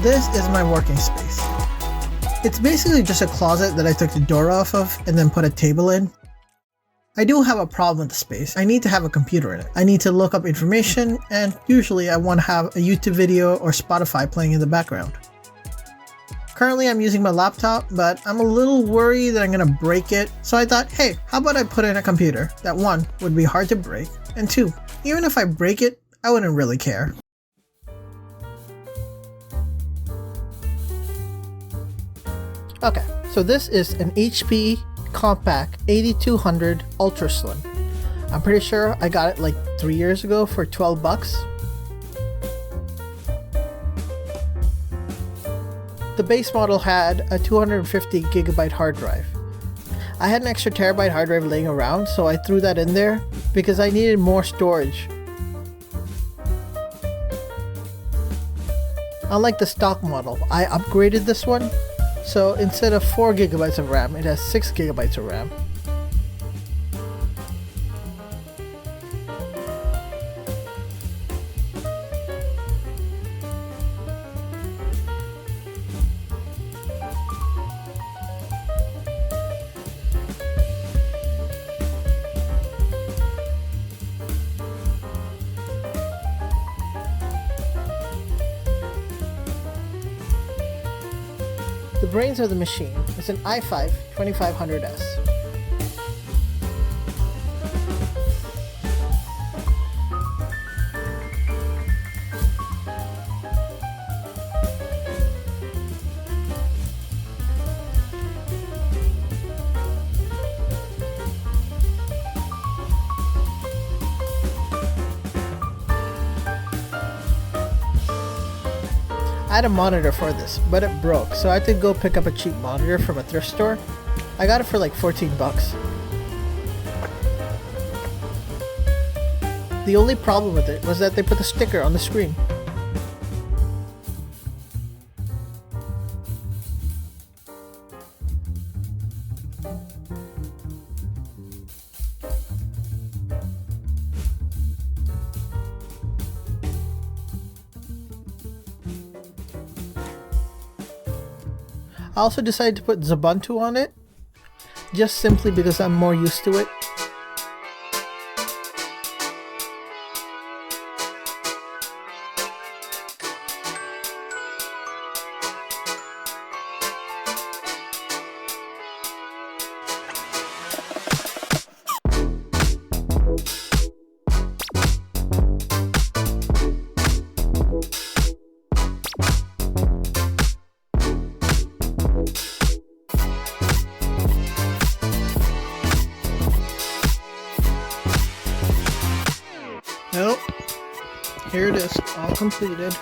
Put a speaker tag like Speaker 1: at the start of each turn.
Speaker 1: this is my working space. It's basically just a closet that I took the door off of and then put a table in. I do have a problem with the space. I need to have a computer in it. I need to look up information, and usually I want to have a YouTube video or Spotify playing in the background. Currently I'm using my laptop, but I'm a little worried that I'm gonna break it, so I thought, hey, how about I put in a computer that one, would be hard to break, and two, even if I break it, I wouldn't really care. Okay, so this is an HP Compact 8200 Ultra Slim. I'm pretty sure I got it like 3 years ago for 12 bucks. The base model had a 250 gigabyte hard drive. I had an extra terabyte hard drive laying around, so I threw that in there because I needed more storage. Unlike the stock model, I upgraded this one. So instead of 4 gigabytes of RAM, it has 6 gigabytes of RAM. The brains of the machine is an i5 2500S. I had a monitor for this, but it broke, so I had to go pick up a cheap monitor from a thrift store. I got it for like 14 bucks. The only problem with it was that they put the sticker on the screen. I also decided to put Xubuntu on it, just simply because I'm more used to it. Nope. Here it is, all completed.